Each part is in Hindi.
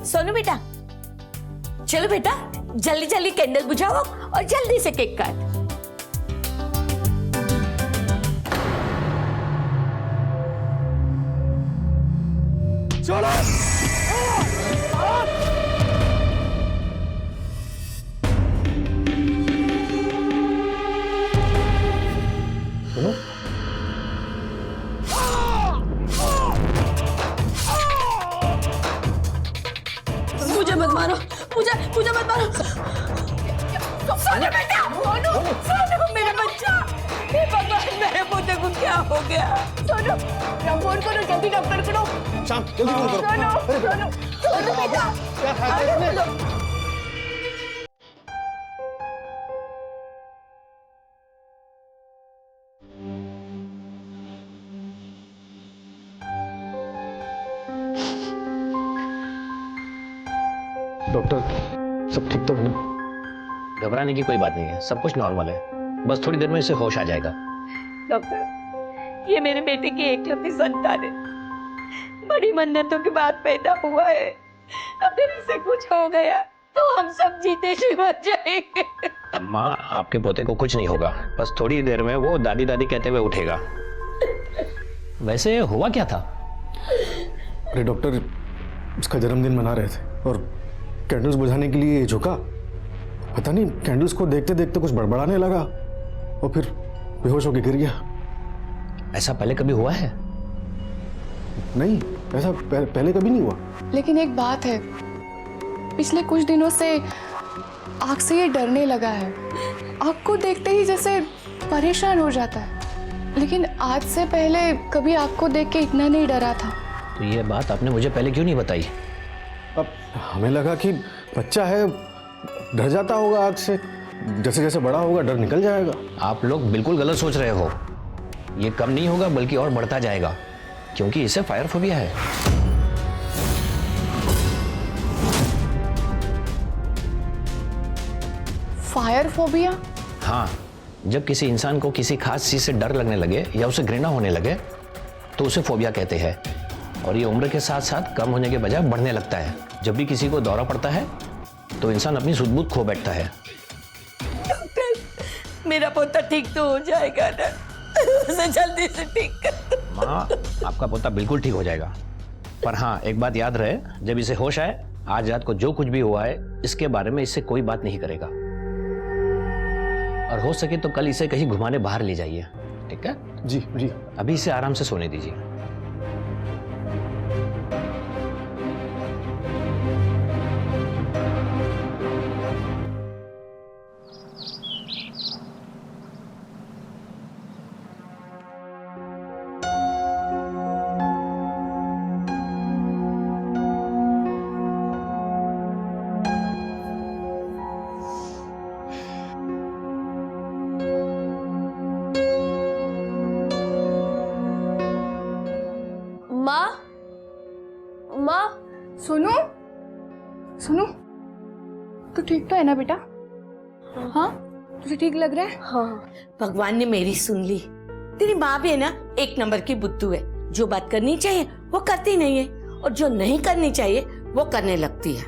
सोनू बेटा, चलो बेटा जल्दी जल्दी कैंडल बुझाओ और जल्दी से केक काट। चलो मुझे मत मारो, मुझे मत मारो। सोनू बेटा, सोनू मेरा बच्चा, हे भगवान मेरे पोते को क्या हो गया? सोनू फोन करो जल्दी, डॉक्टर करो। शाम जल्दी फोन करो। सोनू बेटा, क्या खाया है इसने? डॉक्टर सब ठीक तो है ना? घबराने की कोई बात नहीं है, सब कुछ नॉर्मल है। बस थोड़ी देर में इसे होश आ जाएगा। डॉक्टर ये मेरे बेटे की एकलौती संतान है, बड़ी मन्नतों के बाद पैदा हुआ है। अगर इसे कुछ हो गया तो हम सब जीते जी मर जाएंगे। अम्मा, आपके पोते को कुछ नहीं होगा, बस थोड़ी देर में वो दादी दादी कहते हुए उठेगा। वैसे हुआ क्या था? अरे डॉक्टर, इसका जन्मदिन मना रहे थे और कैंडल्स बुझाने के लिए झुका। पता नहीं कैंडल्स को देखते देखते कुछ बड़बड़ाने लगा और फिर बेहोश होकर गिर गया। ऐसा पहले कभी हुआ है? नहीं, ऐसा पहले कभी नहीं हुआ। लेकिन एक बात है, पिछले कुछ दिनों से आँख से ये डरने लगा है। आँख को देखते ही जैसे परेशान हो जाता है, लेकिन आज से पहले कभी आँख को देख के इतना नहीं डरा था। तो ये बात आपने मुझे पहले क्यों नहीं बताई? अब हमें लगा कि बच्चा है, डर जाता होगा आग से, जैसे जैसे बड़ा होगा डर निकल जाएगा। आप लोग बिल्कुल गलत सोच रहे हो। ये कम नहीं होगा बल्कि और बढ़ता जाएगा, क्योंकि इसे फायर फोबिया है। Fire phobia? हाँ, जब किसी इंसान को किसी खास चीज से डर लगने लगे या उसे घृणा होने लगे तो उसे फोबिया कहते हैं। और ये उम्र के साथ साथ कम होने के बजाय बढ़ने लगता है। जब भी किसी को दौरा पड़ता है तो इंसान अपनी सुध-बुध खो बैठता है। डॉक्टर मेरा पोता ठीक तो हो जाएगा ना? उसे जल्दी से ठीक कर। माँ, आपका पोता बिल्कुल ठीक हो जाएगा। पर हाँ, एक बात याद रहे, जब इसे होश आए, आज रात को जो कुछ भी हुआ है इसके बारे में इससे कोई बात नहीं करेगा। और हो सके तो कल इसे कहीं घुमाने बाहर ले जाइए, ठीक है? जी जी। अभी इसे आराम से सोने दीजिए। माँ, माँ, सुनो, सुनो, तू ठीक तो है ना बेटा? हाँ, तुझे ठीक लग रहा है? हाँ। भगवान ने मेरी सुन ली। तेरी माँ भी है ना, एक नंबर की बुद्धू है। जो बात करनी चाहिए वो करती नहीं है, और जो नहीं करनी चाहिए वो करने लगती है।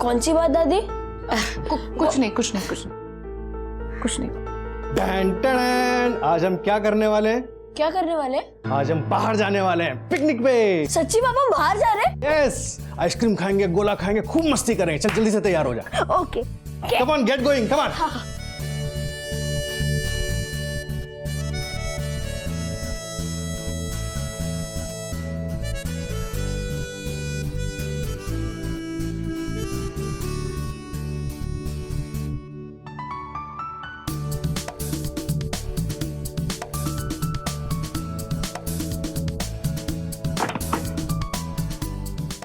कौन सी बात दादी? कुछ नहीं। टन टन, आज हम क्या करने वाले हैं? क्या करने वाले? आज हम बाहर जाने वाले हैं, पिकनिक पे। सच्ची पापा बाहर जा रहे? यस, आइसक्रीम खाएंगे, गोला खाएंगे, खूब मस्ती करेंगे। चल जल्दी से तैयार हो जा। Okay. Come on, get going, come on.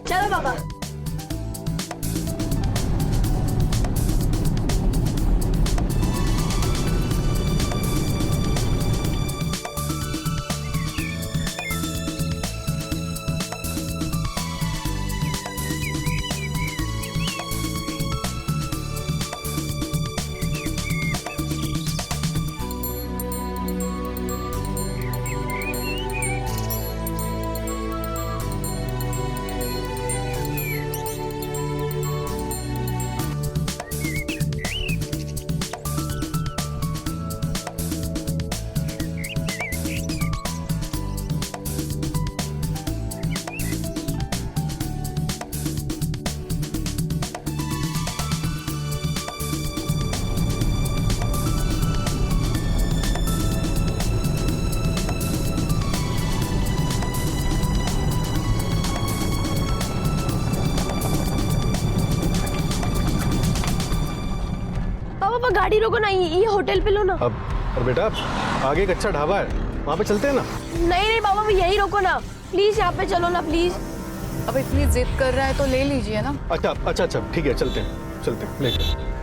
चलो पापा। गाड़ी रोको ना, ये होटल पे लो ना। अब और बेटा आगे एक अच्छा ढाबा है, वहाँ पे चलते हैं ना। नहीं नहीं बाबा, यही रोको ना प्लीज, यहाँ पे चलो ना प्लीज। अब इतनी जिद कर रहा है तो ले लीजिए ना। अच्छा अच्छा अच्छा ठीक है, चलते हैं लेके।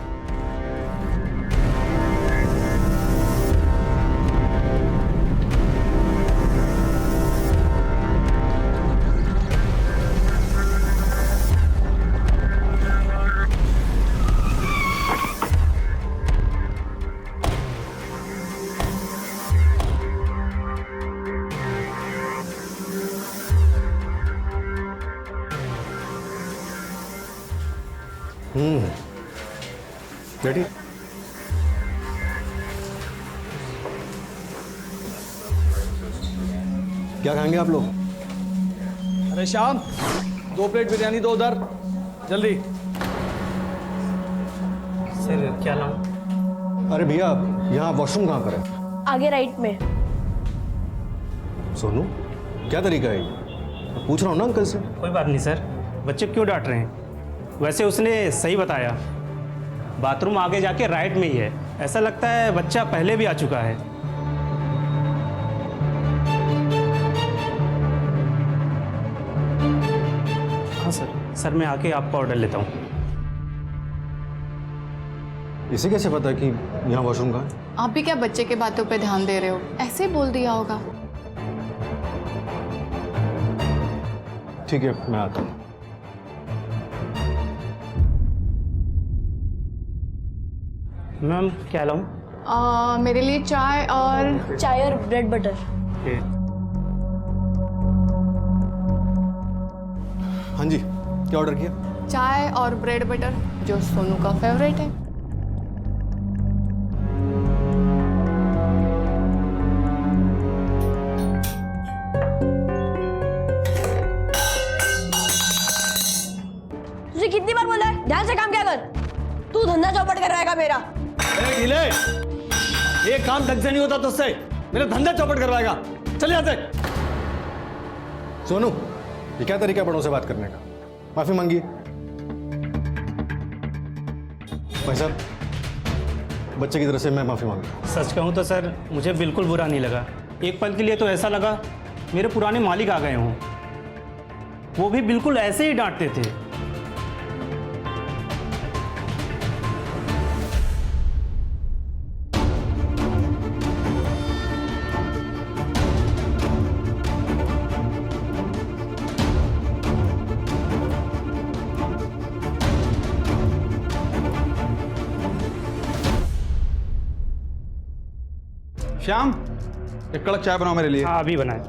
बैठिए। क्या खाएंगे आप लोग? अरे श्याम, 2 प्लेट बिरयानी दो उधर, जल्दी। सर क्या लाऊं? अरे भैया यहाँ वॉशरूम कहाँ पर है? आगे राइट में। सोनू क्या तरीका है ये? मैं पूछ रहा हूँ ना अंकल से। कोई बात नहीं सर, बच्चे क्यों डांट रहे हैं? वैसे उसने सही बताया, बाथरूम आगे जाके राइट में ही है। ऐसा लगता है बच्चा पहले भी आ चुका है। हाँ सर मैं आके आपका ऑर्डर लेता हूँ। इसे कैसे पता कि यहाँ वॉशरूम कहाँ है? आप भी क्या बच्चे के बातों पे ध्यान दे रहे हो? ऐसे बोल दिया होगा। ठीक है मैं आता हूँ। मैम क्या लाऊं? मेरे लिए चाय और ब्रेड बटर। हाँ जी, क्या ऑर्डर किया? चाय और ब्रेड बटर, जो सोनू का फेवरेट है। तुझे कितनी बार बोला है ध्यान से काम क्या कर? तू धंधा चौपट करवाएगा मेरा। अरे ढीले, ये काम ढंग से नहीं होता तुझसे, मेरा धंधा चौपट करवाएगा। चल यहाँ से। सोनू ये क्या तरीका है बड़ों से बात करने का? माफी मांगिए। भाई साहब बच्चे की तरफ से मैं माफी मांगता हूँ। सच कहूँ तो सर मुझे बिल्कुल बुरा नहीं लगा। एक पल के लिए तो ऐसा लगा मेरे पुराने मालिक आ गए हों। वो भी बिल्कुल ऐसे ही डांटते थे। श्याम, एक कड़क चाय बनाओ मेरे लिए। हाँ अभी बनाए।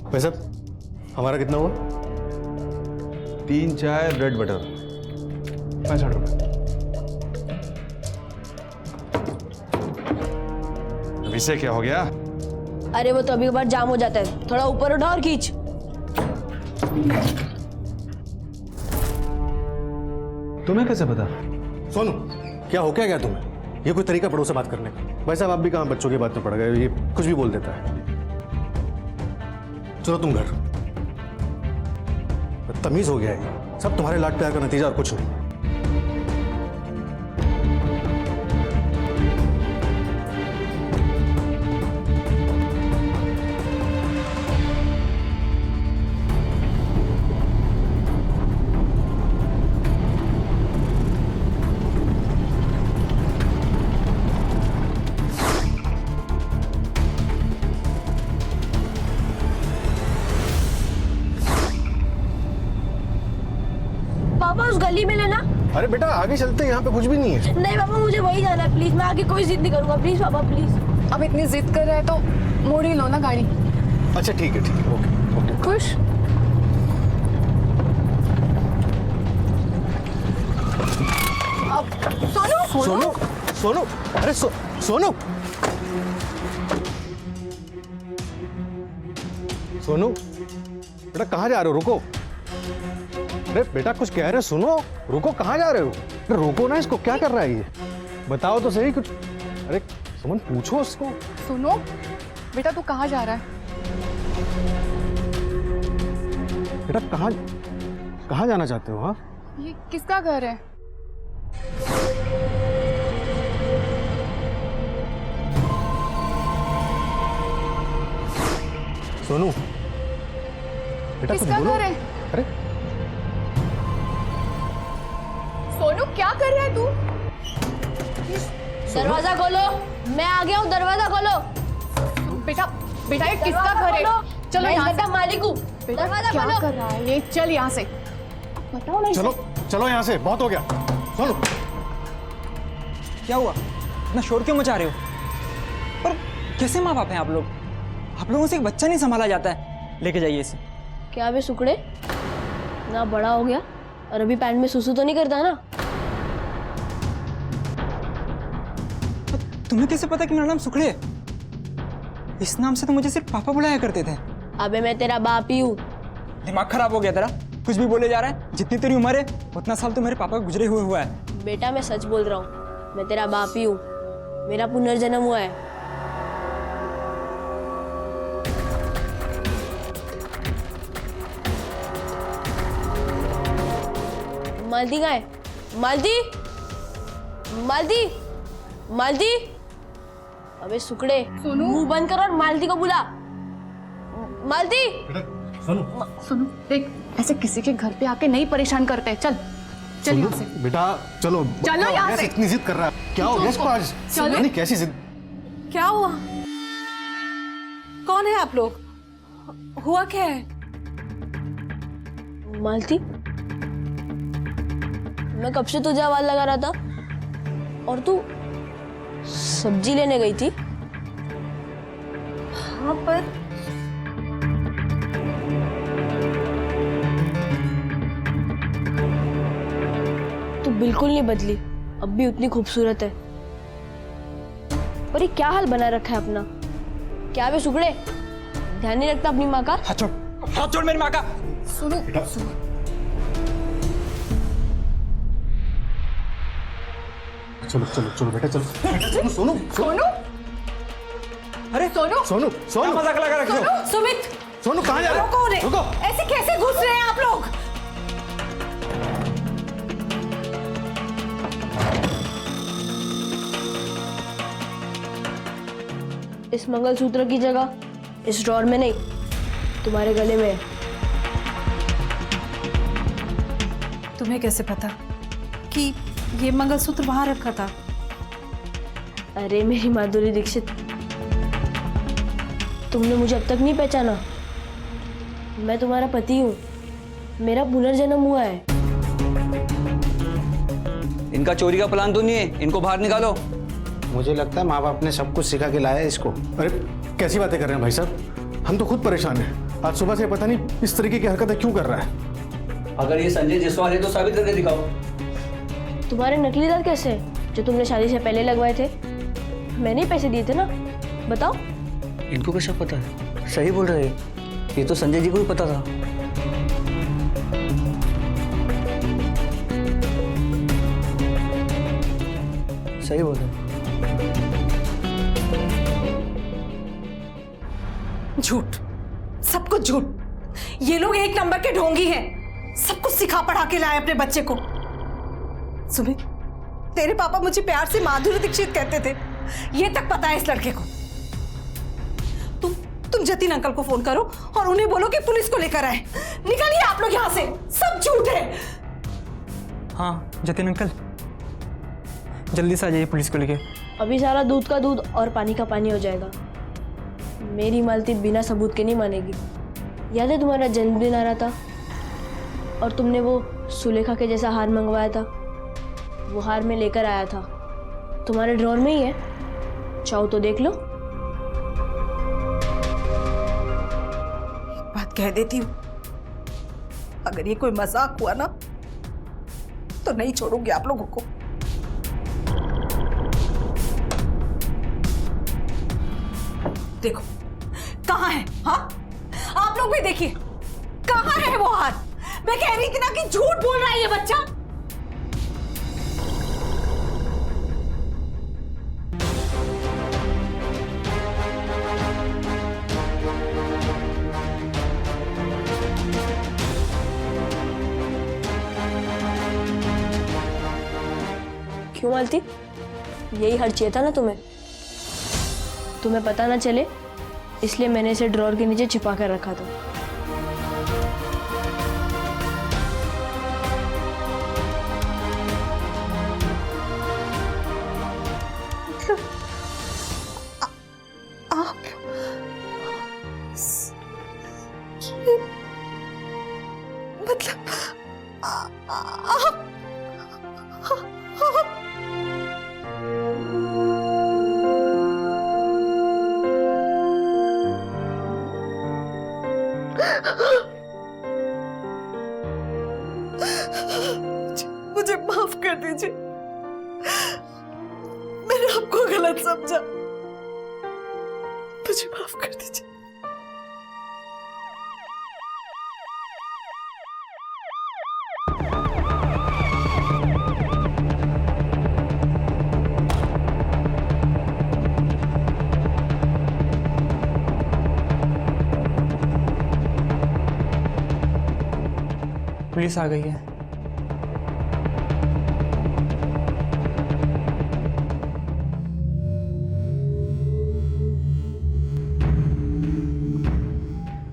भाई साहब हमारा कितना हुआ? 3 चाय ब्रेड बटर, 65 रुपए। अब इसे क्या हो गया? अरे वो तो अभी बार जाम हो जाता है, थोड़ा ऊपर उठा और खींच। तुम्हें कैसे पता? सोनू क्या हो क्या गया तुम्हें? ये कोई तरीका बड़ों से बात करने का? भाई साहब आप भी कहाँ बच्चों की बात में पड़ गए, ये कुछ भी बोल देता है। चलो तुम घर। तमीज हो गया है, सब तुम्हारे लाड प्यार का नतीजा और कुछ नहीं। पापा उस गली में लेना। अरे बेटा आगे चलते, यहाँ पे कुछ भी नहीं है। नहीं पापा मुझे वही जाना है, प्लीज। मैं आगे कोई जिद नहीं करूंगा, प्लीज पापा प्लीज। अब इतनी जिद कर रहा है तो मोड़ ही लो ना गाड़ी। अच्छा ठीक है ओके ओके। खुश? अब सोनू सोनू सोनू अरे सोनू सोनू बेटा कहाँ जा रहे हो? रुको। अरे बेटा कुछ कह रहे हैं, सुनो। रुको, कहाँ जा रहे हो? अरे रोको ना इसको, क्या कर रहा है ये? बताओ तो सही कुछ। अरे सुमन पूछो उसको। सुनो बेटा, तू कहाँ जा रहा है? बेटा कहाँ कहाँ जाना चाहते हो? हाँ ये किसका घर है? सोनू बेटा कुछ किसका बोलो। घर है? अरे सोनू क्या कर रहा है तू? दरवाजा खोलो, मैं आ गया हूँ, दरवाजा खोलो। बेटा बेटा ये किसका घर है? चलो मैं यहाँ इस घर का से। मालिक हूँ। बेटा दरवाजा क्या खोलो। कर रहा है ये? चल यहाँ से। बताओ ना इसे। चलो चलो यहाँ से, बहुत हो गया। सोनू क्या हुआ? इतना शोर क्यों मचा रहे हो? पर कैसे माँ बाप हैं आप लोग? आप लोगों से एक बच्चा नहीं संभाला जाता है। लेके जाइए इसे। क्या बे सुकड़े, ना बड़ा हो गया और अभी पैंट में सुसु तो नहीं करता ना? तुम्हें कैसे पता कि मेरा नाम सुखड़े है? इस नाम से तो मुझे सिर्फ पापा बुलाया करते थे। अबे मैं तेरा बाप ही हूँ। दिमाग खराब हो गया तेरा? कुछ भी बोले जा रहा है। जितनी तेरी उम्र है उतना साल तो मेरे पापा का गुजरे हुए हुआ है। बेटा मैं सच बोल रहा हूँ, मैं तेरा बाप ही हूँ। मेरा पुनर्जन्म हुआ है। मालती कहाँ है? मालती, मालती, मालती। अबे सुकड़े, मुंह बंद कर और मालती को बुला। मालती। सुनो देख, ऐसे किसी के घर पे आके नहीं परेशान करते। चल चल यहाँ से। बेटा चलो। चलो क्या हो यहाँ गया? से। इतनी जिद कर रहा है, क्या हो गया इसको आज? चलो। नहीं कैसी जिद? क्या हुआ? कौन है आप लोग? हुआ क्या है? मालती, मैं कब से तुझे आवाज लगा रहा था और तू सब्जी लेने गई थी। हाँ पर तू बिल्कुल नहीं बदली, अब भी उतनी खूबसूरत है। पर ये क्या हाल बना रखा है अपना? क्या बे सुगड़े, ध्यान नहीं रखता अपनी माँ का? हाथ छोड़ मेरी माँ का। सुनो चलो चलो चलो बेटा चलो। बेटा, सोनू सोनू अरे सोनू सोनू क्या सोनू मजाक लगा रखे हो? सुमित, सोनू कहाँ जा रहे हो? कौन है? रुको। ऐसे कैसे घुस रहे हैं आप लोग? इस मंगलसूत्र की जगह इस ड्रॉर में नहीं, तुम्हारे गले में है। तुम्हें कैसे पता कि ये मंगलसूत्र वहां रखा था? अरे मेरी माधुरी दीक्षित, तुमने मुझे अब तक नहीं पहचाना। मैं तुम्हारा पति हूँ, मेरा पुनर्जन्म हुआ है। इनका चोरी का प्लान तो नहीं है, इनको बाहर निकालो। मुझे लगता है माँ बाप ने सब कुछ सिखा के लाया है इसको। अरे कैसी बातें कर रहे हैं भाई साहब? हम तो खुद परेशान हैं। आज सुबह से पता नहीं इस तरीके की हरकतें क्यों कर रहा है। अगर ये संजय जायसवाल है तो साबित करके दिखाओ। तुम्हारे नकली दांत कैसे हैं, जो तुमने शादी से पहले लगवाए थे? मैंने ही पैसे दिए थे ना, बताओ। इनको कैसा पता है? सही बोल रहे हैं, ये तो संजय जी को भी पता था। सही बोल रहे हैं। झूठ, सब कुछ झूठ। ये लोग एक नंबर के ढोंगी हैं, सब कुछ सिखा पढ़ा के लाए अपने बच्चे को। सुमित, तेरे पापा मुझे प्यार से माधुरी दीक्षित कहते थे, ये तक पता है इस लड़के को। तुम जतिन अंकल को फोन करो और उन्हें बोलो कि पुलिस को लेकर आए। निकलिए आप लोग यहाँ से, सब झूठ है। हाँ जतिन अंकल, जल्दी से आ जाइए पुलिस को लेके। अभी सारा दूध का दूध और पानी का पानी हो जाएगा। मेरी मालती बिना सबूत के नहीं मानेगी। याद है तुम्हारा जन्मदिन आ रहा था और तुमने वो सुलेखा के जैसा हार मंगवाया था? वो हार मैं लेकर आया था, तुम्हारे ड्रॉर में ही है, चाहो तो देख लो। बात कह देती हूँ, अगर ये कोई मजाक हुआ ना तो नहीं छोड़ूंगी आप लोगों को। देखो कहाँ है? हाँ, आप लोग भी देखिए, कहाँ है वो हाथ? मैं कह रही थी ना कि झूठ बोल रहा है ये बच्चा। क्यों मालती? यही हर चाहिए था ना तुम्हें? तुम्हें पता ना चले इसलिए मैंने इसे ड्रॉर के नीचे छिपा कर रखा था। मुझे माफ कर दीजिए, मैंने आपको गलत समझा, मुझे माफ कर दीजिए। पुलिस आ गई है।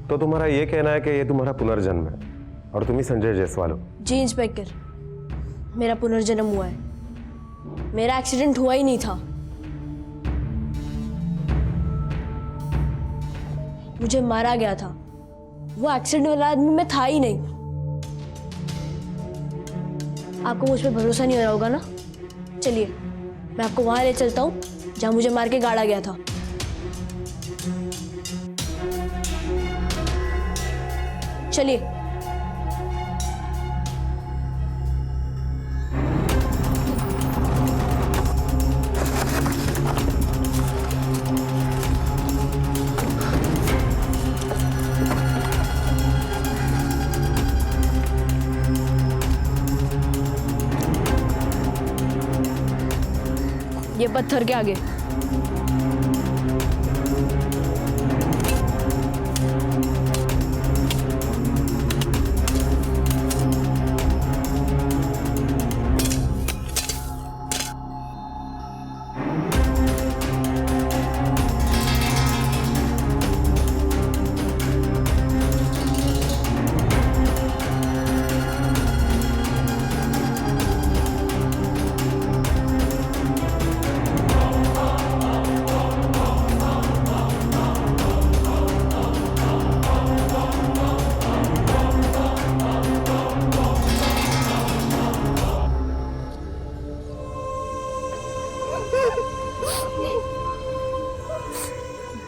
तो तुम्हारा ये कहना है कि ये तुम्हारा पुनर्जन्म है और तुम ही संजय जायसवाल हो? जी इंस्पेक्टर, मेरा पुनर्जन्म हुआ है। मेरा एक्सीडेंट हुआ ही नहीं था, मुझे मारा गया था। वो एक्सीडेंट वाला आदमी मैं था ही नहीं। आपको मुझ पर भरोसा नहीं हो रहा होगा ना? चलिए मैं आपको वहां ले चलता हूँ जहां मुझे मार के गाड़ा गया था। चलिए। ये पत्थर के आगे।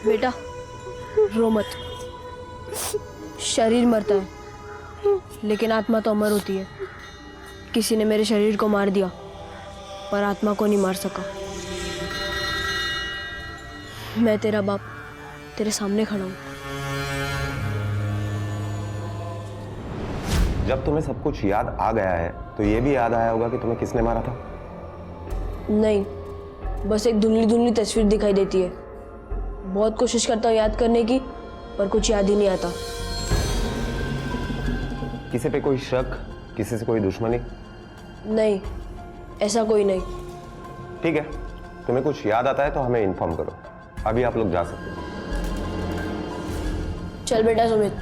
बेटा रो मत, शरीर मरता है लेकिन आत्मा तो अमर होती है। किसी ने मेरे शरीर को मार दिया पर आत्मा को नहीं मार सका। मैं तेरा बाप तेरे सामने खड़ा हूं। जब तुम्हें सब कुछ याद आ गया है तो ये भी याद आया होगा कि तुम्हें किसने मारा था? नहीं, बस एक धुंधली धुंधली तस्वीर दिखाई देती है। बहुत कोशिश करता हूँ याद करने की पर कुछ याद ही नहीं आता। किसी पे कोई शक, किसी से कोई दुश्मनी? नहीं, ऐसा कोई नहीं। ठीक है, तुम्हें कुछ याद आता है तो हमें इन्फॉर्म करो। अभी आप लोग जा सकते हो। चल बेटा सुमित।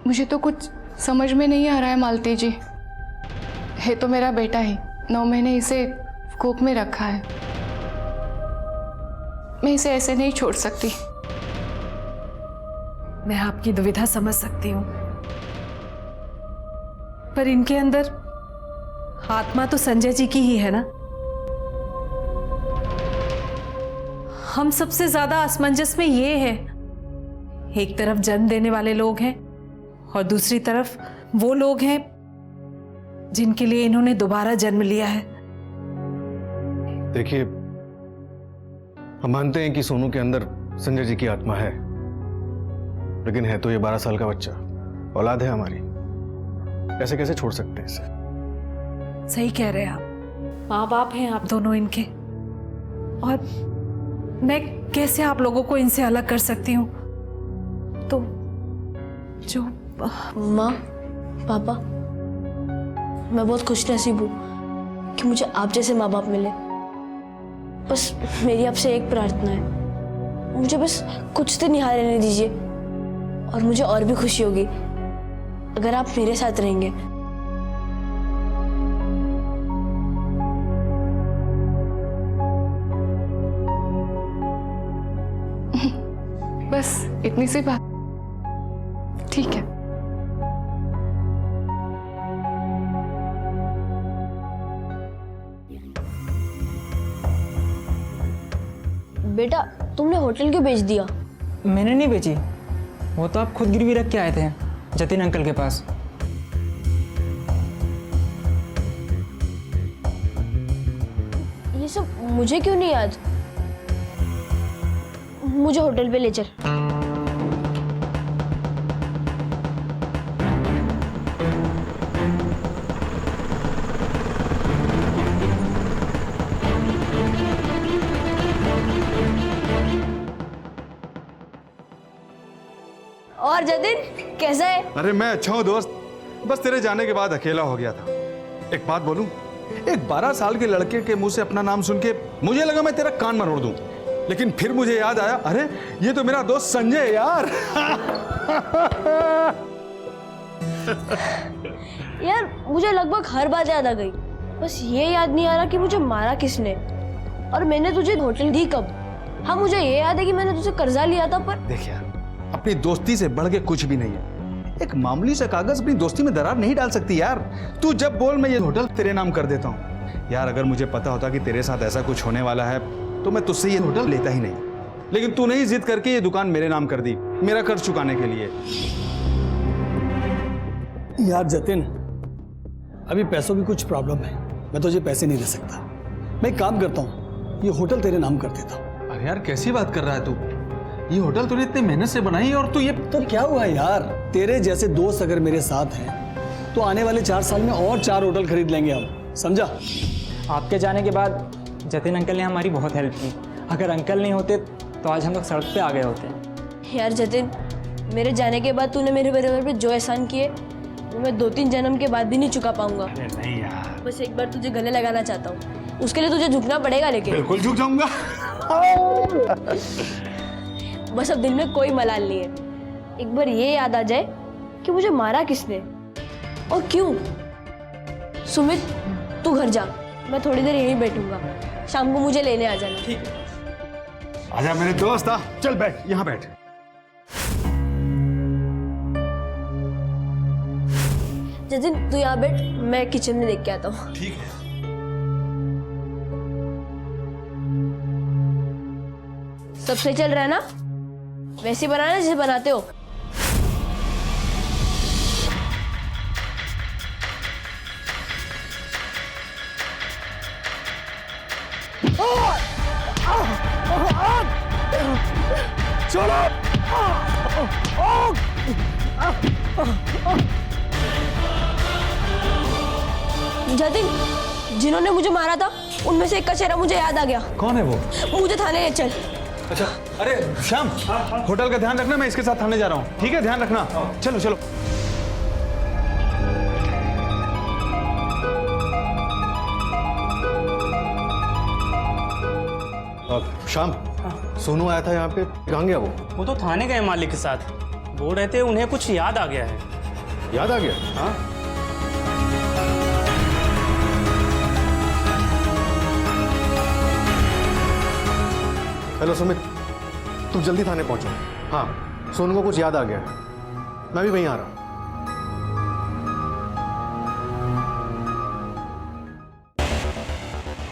मुझे तो कुछ समझ में नहीं आ रहा है मालती जी। है तो मेरा बेटा ही, 9 महीने इसे कोख में रखा है। मैं इसे ऐसे नहीं छोड़ सकती। मैं आपकी दुविधा समझ सकती हूँ, पर इनके अंदर आत्मा तो संजय जी की ही है ना। हम सबसे ज्यादा असमंजस में ये है, एक तरफ जन्म देने वाले लोग हैं और दूसरी तरफ वो लोग हैं जिनके लिए इन्होंने दोबारा जन्म लिया है। देखिए, हम मानते हैं कि सोनू के अंदर संजय जी की आत्मा है, लेकिन है तो ये 12 साल का बच्चा, औलाद है हमारी। ऐसे कैसे छोड़ सकते हैं इसे? सही कह रहे हैं आप, माँ बाप हैं आप दोनों इनके, और मैं कैसे आप लोगों को इनसे अलग कर सकती हूँ। तो जो माँ, पापा, मैं बहुत खुशनसीब हूँ कि मुझे आप जैसे माँ बाप मिले। बस मेरी आपसे एक प्रार्थना है, मुझे बस कुछ दिन यहाँ रहने दीजिए और मुझे और भी खुशी होगी अगर आप मेरे साथ रहेंगे। बस इतनी सी बात, ठीक है। बेटा, तुमने होटल क्यों बेच दिया? मैंने नहीं बेची, वो तो आप खुद गिरवी रख के आए थे जतिन अंकल के पास। ये सब मुझे क्यों नहीं याद? मुझे होटल पे ले चल। और जतिन कैसा है? अरे मैं अच्छा हूँ दोस्त, बस तेरे जाने के बाद अकेला हो गया था। एक बात बोलूं, एक 12 साल के लड़के के मुंह से अपना नाम सुन के मुझे लगा मैं तेरा कान मरोड़ दूं, लेकिन फिर मुझे याद आया, अरे ये तो मेरा दोस्त संजय है यार। यार मुझे लगभग हर बात याद आ गई, बस ये याद नहीं आ रहा कि मुझे मारा किसने और मैंने तुझे होटल दी कब। हाँ मुझे ये याद है कि मैंने तुझसे कर्जा लिया था, पर देख यार, अपनी दोस्ती से बढ़ के कुछ भी नहीं है। एक मामूली सा कागज अपनी दोस्ती में दरार नहीं डाल सकती यार। तू जब बोल मैं ये होटल तेरे नाम कर देता हूँ। यार अगर मुझे पता होता कि तेरे साथ ऐसा कुछ होने वाला है तो मैं तुझसे ये होटल लेता ही नहीं, लेकिन तूने ही जिद करके ये दुकान मेरे नाम कर दी, मेरा कर्ज चुकाने के लिए। यार जतिन, अभी पैसों की कुछ प्रॉब्लम है, मैं तुझे पैसे नहीं दे सकता। मैं एक काम करता हूँ, ये होटल तेरे नाम कर देता हूँ। अरे यार कैसी बात कर रहा है तू? ये होटल तूने इतनी मेहनत से बनाई और तू ये तो क्या हुआ यार, तेरे जैसे दोस्त अगर मेरे साथ हैं तो आने वाले 4 साल में और 4 होटल खरीद लेंगे हम, समझा? आपके जाने के बाद जतिन अंकल ने हमारी बहुत हेल्प की। अगर अंकल नहीं होते तो आज हम लोग सड़क पे आ गए होते। यार जतिन, मेरे जाने के बाद तूने मेरे बराबर पे जो एहसान किए वो मैं 2-3 जन्म के बाद भी नहीं चुका पाऊंगा। अरे नहीं यार, बस एक बार तुझे गले लगाना चाहता हूँ, उसके लिए तुझे झुकना पड़ेगा, लेकिन बिल्कुल झुक जाऊंगा। बस अब दिल में कोई मलाल नहीं है। एक बार ये याद आ जाए कि मुझे मारा किसने और क्यों। सुमित तू घर जा, मैं थोड़ी देर यहीं बैठूंगा, शाम को मुझे लेने आ जाना। ठीक है, आजा मेरे दोस्त, आ चल बैठ, यहाँ बैठ। जतिन तू यहाँ बैठ, मैं किचन में देख के आता हूँ। ठीक है। सब सही चल रहा है ना? वैसे बनाना जैसे बनाते हो। जतिन, जिन्होंने मुझे मारा था उनमें से एक का चेहरा मुझे याद आ गया। कौन है वो? मुझे थाने ले चल। अच्छा, अरे श्याम, होटल का ध्यान रखना, मैं इसके साथ थाने जा रहा हूँ, ठीक है? ध्यान रखना, चलो चलो। शाम, सोनू आया था यहाँ पे, कहाँ गया वो? वो तो थाने गए मालिक के साथ, बोल रहे थे उन्हें कुछ याद आ गया है। याद आ गया? हाँ। हेलो सुमित, तुम जल्दी थाने पहुंचो। हाँ, सोनू को कुछ याद आ गया है, मैं भी वहीं आ रहा हूँ।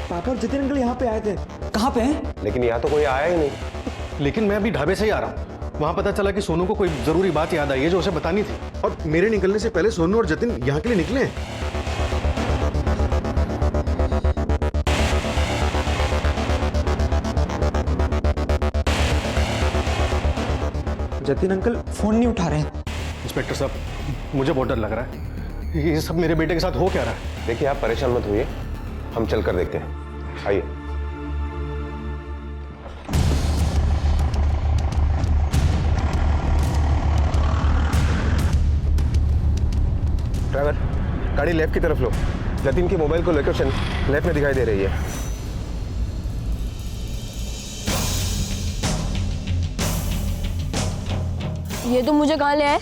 पापा और जतिन अंकल यहाँ पे आए थे। कहाँ पे हैं? लेकिन यहाँ तो कोई आया ही नहीं। लेकिन मैं अभी ढाबे से ही आ रहा हूँ, वहाँ पता चला कि सोनू को कोई जरूरी बात याद आई है जो उसे बतानी थी, और मेरे निकलने से पहले सोनू और जतिन यहाँ के लिए निकले हैं। जतिन अंकल फोन नहीं उठा रहे हैं। इंस्पेक्टर साहब, मुझे बहुत डर लग रहा है, ये सब मेरे बेटे के साथ हो क्या रहा है? देखिए आप परेशान मत होइए, हम चल कर देखते हैं, आइए। ड्राइवर, गाड़ी लेफ्ट की तरफ लो। जतिन की मोबाइल को लोकेशन लेफ्ट में दिखाई दे रही है। ये तो मुझे कहाँ ले आए?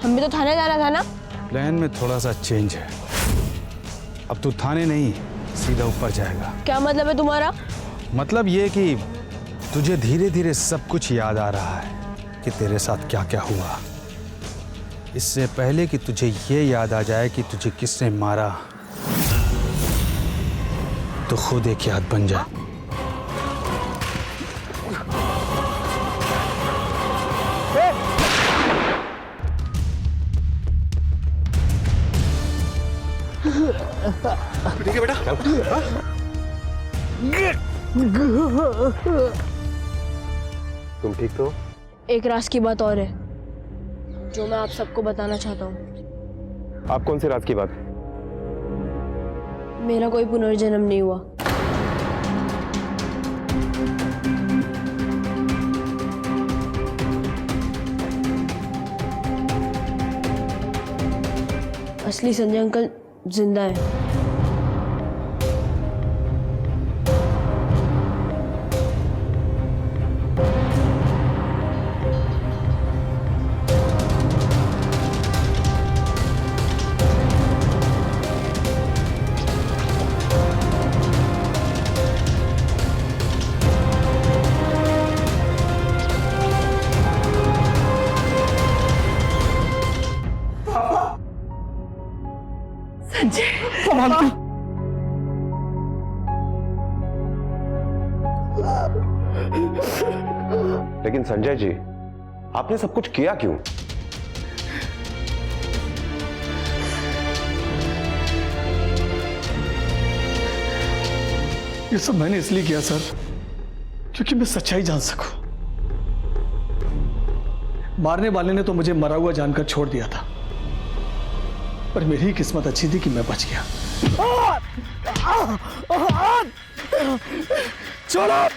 हमें तो थाने जाना था ना। प्लान में थोड़ा सा चेंज है। अब तू थाने नहीं, सीधा ऊपर जाएगा। क्या मतलब है तुम्हारा? मतलब ये कि तुझे धीरे धीरे सब कुछ याद आ रहा है कि तेरे साथ क्या क्या हुआ। इससे पहले कि तुझे ये याद आ जाए कि तुझे किसने मारा, तो खुद एक याद बन जाए। ठीक है बेटा, तुम ठीक तो? एक राज की बात और है जो मैं आप सबको बताना चाहता हूँ। आप कौन से राज की बात? मेरा कोई पुनर्जन्म नहीं हुआ। असली संजय अंकल जिंदा है। लेकिन संजय जी, आपने सब कुछ किया क्यों? ये सब मैंने इसलिए किया सर, क्योंकि मैं सच्चाई जान सकूं। मारने वाले ने तो मुझे मरा हुआ जानकर छोड़ दिया था, पर मेरी किस्मत अच्छी थी कि मैं बच गया। छोड़ो!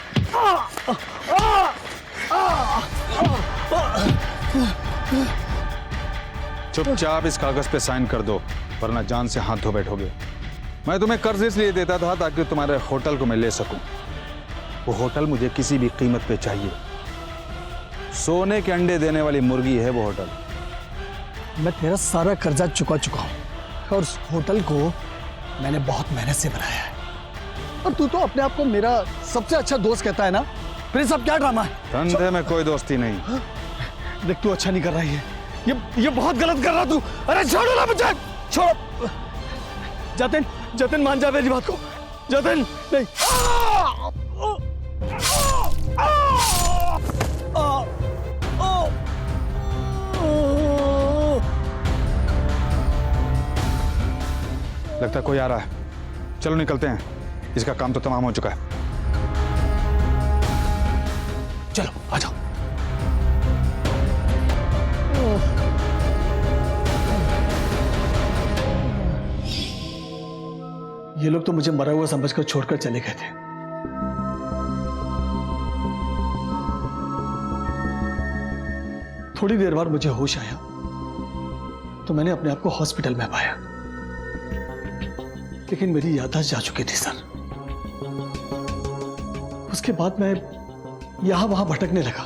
चुपचाप इस कागज पे साइन कर दो, वरना जान से हाथ धो बैठोगे। मैं तुम्हें कर्ज इसलिए देता था ताकि तुम्हारे होटल को मैं ले सकूं। वो होटल मुझे किसी भी कीमत पे चाहिए। सोने के अंडे देने वाली मुर्गी है वो होटल। मैं तेरा सारा कर्जा चुका चुका हूं और उस होटल को मैंने बहुत मेहनत से बनाया है। और तू तो अपने आप को मेरा सबसे अच्छा दोस्त कहता है ना, फिर सब क्या ड्रामा है? धंधे में कोई दोस्ती नहीं। देख, तू अच्छा नहीं कर रहा है। ये बहुत गलत कर रहा तू। अरे छोड़ो ना मुझे, छोड़ो। जतिन, जतिन मान जा मेरी बात को। जतिन नहीं। लगता है कोई आ रहा है। चलो निकलते हैं, इसका काम तो तमाम हो चुका है। चलो आ जाओ। ये लोग तो मुझे मरा हुआ समझकर छोड़कर चले गए थे। थोड़ी देर बाद मुझे होश आया तो मैंने अपने आप को हॉस्पिटल में पाया, लेकिन मेरी याददाश्त जा चुकी थी सर। उसके बाद मैं यहां वहां भटकने लगा।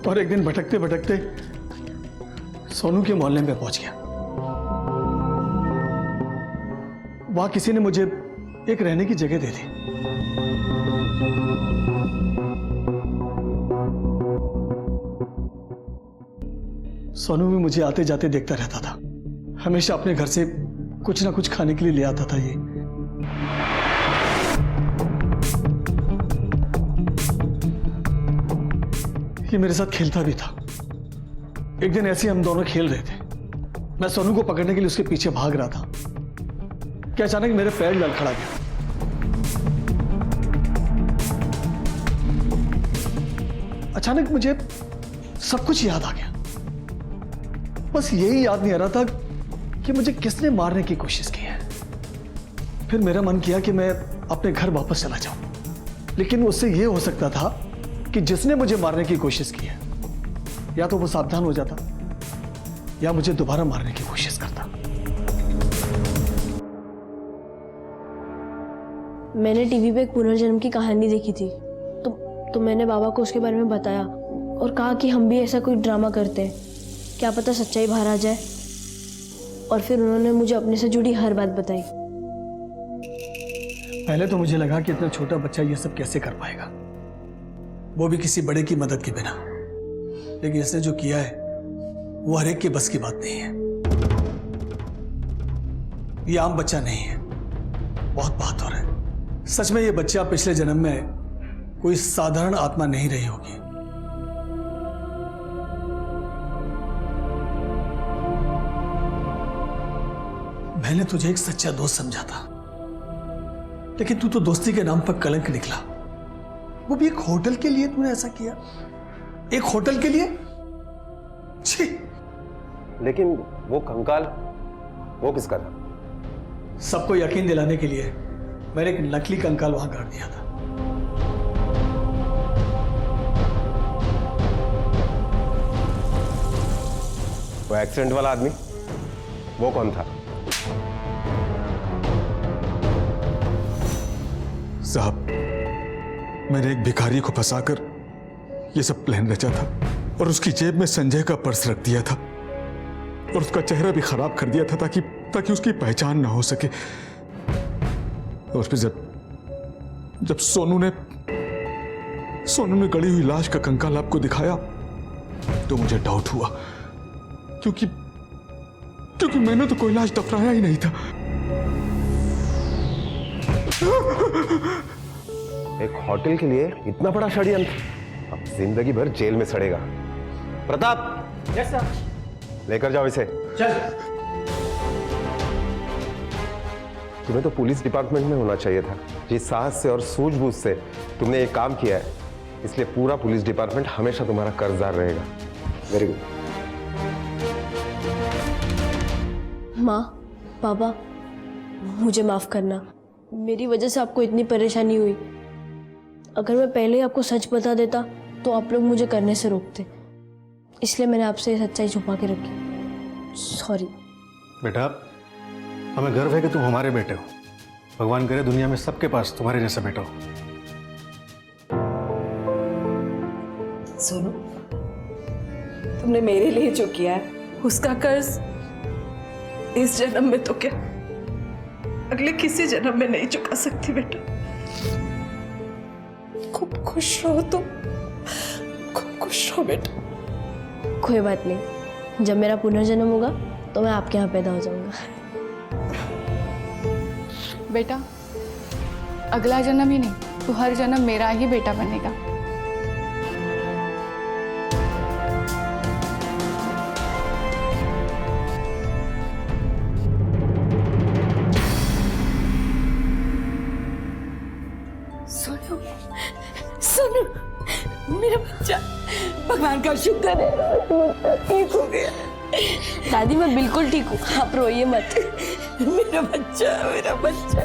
और एक दिन भटकते भटकते सोनू के मोहल्ले में पहुंच गया। वहां किसी ने मुझे एक रहने की जगह दे दी। सोनू भी मुझे आते जाते देखता रहता था। हमेशा अपने घर से कुछ ना कुछ खाने के लिए ले आता था। ये मेरे साथ खेलता भी था। एक दिन ऐसे हम दोनों खेल रहे थे। मैं सोनू को पकड़ने के लिए उसके पीछे भाग रहा था कि अचानक मेरे पैर लड़खड़ा गया। अचानक मुझे सब कुछ याद आ गया। बस यही याद नहीं आ रहा था कि मुझे किसने मारने की कोशिश की है। फिर मेरा मन किया कि मैं अपने घर वापस चला जाऊं। लेकिन उससे यह हो सकता था कि जिसने मुझे मारने की कोशिश की है या तो वो सावधान हो जाता या मुझे दोबारा मारने की कोशिश करता। मैंने टीवी पे एक पुनर्जन्म की कहानी देखी थी, तो मैंने बाबा को उसके बारे में बताया और कहा कि हम भी ऐसा कोई ड्रामा करते हैं, क्या पता सच्चाई बाहर आ जाए। और फिर उन्होंने मुझे अपने से जुड़ी हर बात बताई। पहले तो मुझे लगा कि इतना छोटा बच्चा ये सब कैसे कर पाएगा, वो भी किसी बड़े की मदद के बिना। लेकिन इसने जो किया है वो हर एक के बस की बात नहीं है। ये आम बच्चा नहीं है, बहुत बहादुर है। सच में ये बच्चा पिछले जन्म में कोई साधारण आत्मा नहीं रही होगी। मैंने तुझे एक सच्चा दोस्त समझा था, लेकिन तू तो दोस्ती के नाम पर कलंक निकला। वो भी एक होटल के लिए तूने ऐसा किया, एक होटल के लिए। छी। लेकिन वो कंकाल वो किसका था? सबको यकीन दिलाने के लिए मैंने एक नकली कंकाल वहां गाड़ दिया था। वो एक्सीडेंट वाला आदमी वो कौन था? साहब, मैंने एक भिखारी को फंसाकर ये सब प्लान रचा था और उसकी जेब में संजय का पर्स रख दिया था और उसका चेहरा भी खराब कर दिया था ताकि उसकी पहचान ना हो सके। और फिर जब सोनू ने गड़ी हुई लाश का कंकाल आपको दिखाया तो मुझे डाउट हुआ, क्योंकि मैंने तो कोई लाश दफनाया ही नहीं था। एक होटल के लिए इतना बड़ा षड्यंत्र, अब जिंदगी भर जेल में सड़ेगा। Pratap, yes sir. लेकर जाओ इसे। चल। तुम्हें तो पुलिस डिपार्टमेंट में होना चाहिए था। जिस साहस से और सूझबूझ से तुमने ये काम किया है, इसलिए पूरा पुलिस डिपार्टमेंट हमेशा तुम्हारा कर्जदार रहेगा। Very good. माँ, पापा, मुझे माफ करना। मेरी वजह से आपको इतनी परेशानी हुई। अगर मैं पहले ही आपको सच बता देता तो आप लोग मुझे करने से रोकते, इसलिए मैंने आपसे ये सच्चाई छुपा के रखी। सॉरी। बेटा, हमें गर्व है कि तुम हमारे बेटे हो। भगवान करे दुनिया में सबके पास तुम्हारे जैसा बेटा हो। सोनू, तुमने मेरे लिए जो किया है उसका कर्ज इस जन्म में तो क्या, अगले किसी जन्म में नहीं चुका सकती बेटा। खूब खुश रहो तुम, खूब खुश रहो बेटा। कोई बात नहीं, जब मेरा पुनर्जन्म होगा तो मैं आपके यहाँ पैदा हो जाऊंगा। बेटा, अगला जन्म ही नहीं, तू हर जन्म मेरा ही बेटा बनेगा। सोनू, सोनू, मेरा बच्चा, भगवान का शुक्र है ठीक हो गया। दादी, मैं बिल्कुल ठीक हूँ, आप रोइए मत। मेरा बच्चा, मेरा बच्चा।